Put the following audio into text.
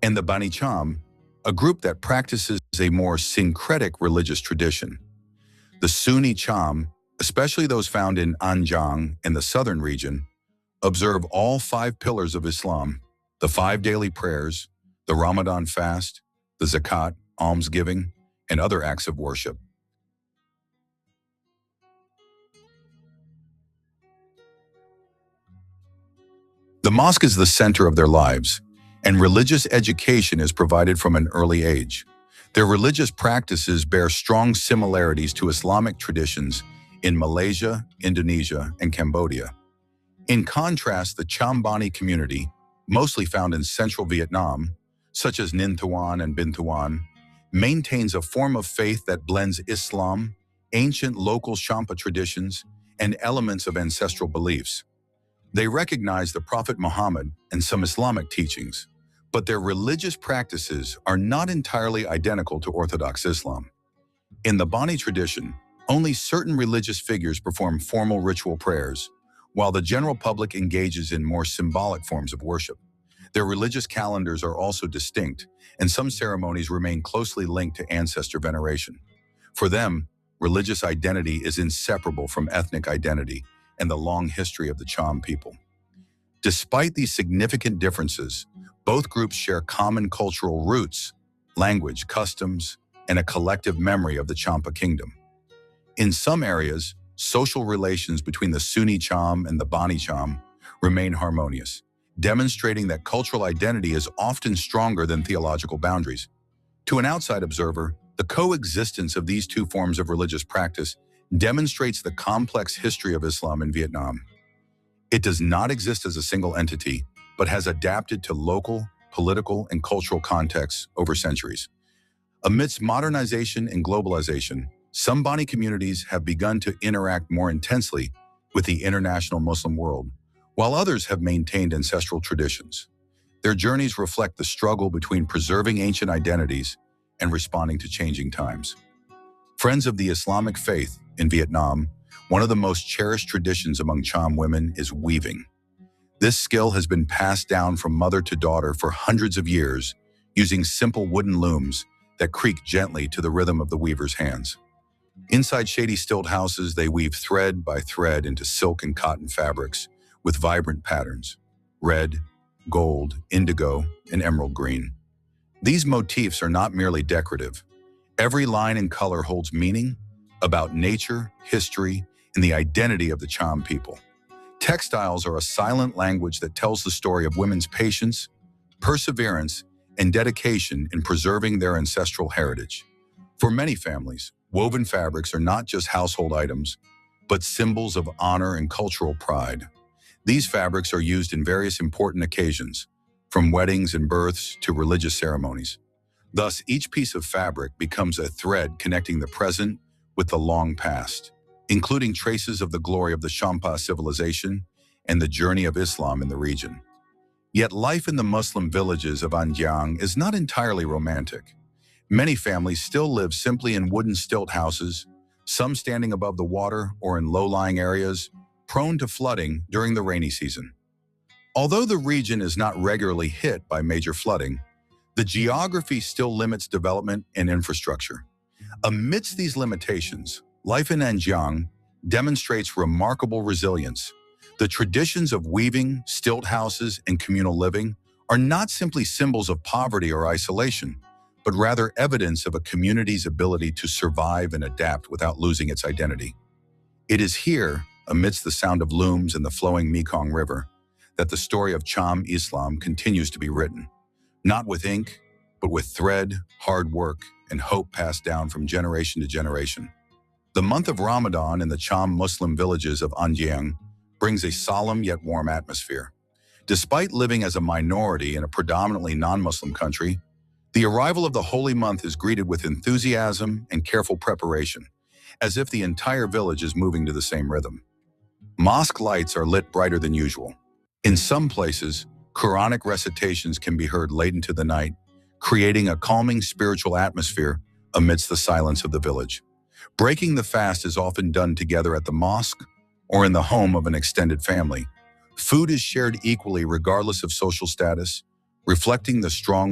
and the Bani Cham, a group that practices a more syncretic religious tradition. The Sunni Cham, especially those found in Anjang and the southern region, observe all five pillars of Islam: the five daily prayers, the Ramadan fast, the zakat, almsgiving, and other acts of worship. The mosque is the center of their lives, and religious education is provided from an early age. Their religious practices bear strong similarities to Islamic traditions in Malaysia, Indonesia, and Cambodia. In contrast, the Cham Bani community, mostly found in central Vietnam, such as Ninh Thuan and Binh Thuan, maintains a form of faith that blends Islam, ancient local Champa traditions, and elements of ancestral beliefs. They recognize the Prophet Muhammad and some Islamic teachings, but their religious practices are not entirely identical to Orthodox Islam. In the Bani tradition, only certain religious figures perform formal ritual prayers, while the general public engages in more symbolic forms of worship. Their religious calendars are also distinct, and some ceremonies remain closely linked to ancestor veneration. For them, religious identity is inseparable from ethnic identity and the long history of the Cham people. Despite these significant differences, both groups share common cultural roots, language, customs, and a collective memory of the Champa kingdom. In some areas, social relations between the Sunni Cham and the Bani Cham remain harmonious, demonstrating that cultural identity is often stronger than theological boundaries. To an outside observer, the coexistence of these two forms of religious practice demonstrates the complex history of Islam in Vietnam. It does not exist as a single entity, but has adapted to local, political, and cultural contexts over centuries. Amidst modernization and globalization, some Bani communities have begun to interact more intensely with the international Muslim world, while others have maintained ancestral traditions. Their journeys reflect the struggle between preserving ancient identities and responding to changing times. Friends of the Islamic faith in Vietnam, one of the most cherished traditions among Cham women is weaving. This skill has been passed down from mother to daughter for hundreds of years, using simple wooden looms that creak gently to the rhythm of the weaver's hands. Inside shady stilt houses, they weave thread by thread into silk and cotton fabrics with vibrant patterns: red, gold, indigo, and emerald green. These motifs are not merely decorative. Every line and color holds meaning about nature, history, and the identity of the Cham people. Textiles are a silent language that tells the story of women's patience, perseverance, and dedication in preserving their ancestral heritage. For many families, woven fabrics are not just household items, but symbols of honor and cultural pride. These fabrics are used in various important occasions, from weddings and births to religious ceremonies. Thus, each piece of fabric becomes a thread connecting the present with the long past, including traces of the glory of the Champa civilization and the journey of Islam in the region. Yet life in the Muslim villages of An Giang is not entirely romantic. Many families still live simply in wooden stilt houses, some standing above the water or in low-lying areas, prone to flooding during the rainy season. Although the region is not regularly hit by major flooding, the geography still limits development and infrastructure. Amidst these limitations, life in Anjiang demonstrates remarkable resilience. The traditions of weaving, stilt houses, and communal living are not simply symbols of poverty or isolation, but rather evidence of a community's ability to survive and adapt without losing its identity. It is here, amidst the sound of looms and the flowing Mekong River, that the story of Cham Islam continues to be written, not with ink, but with thread, hard work, and hope passed down from generation to generation. The month of Ramadan in the Cham Muslim villages of Anjiang brings a solemn yet warm atmosphere. Despite living as a minority in a predominantly non-Muslim country, the arrival of the holy month is greeted with enthusiasm and careful preparation, as if the entire village is moving to the same rhythm. Mosque lights are lit brighter than usual. In some places, Quranic recitations can be heard late into the night, creating a calming spiritual atmosphere amidst the silence of the village. Breaking the fast is often done together at the mosque or in the home of an extended family. Food is shared equally regardless of social status, reflecting the strong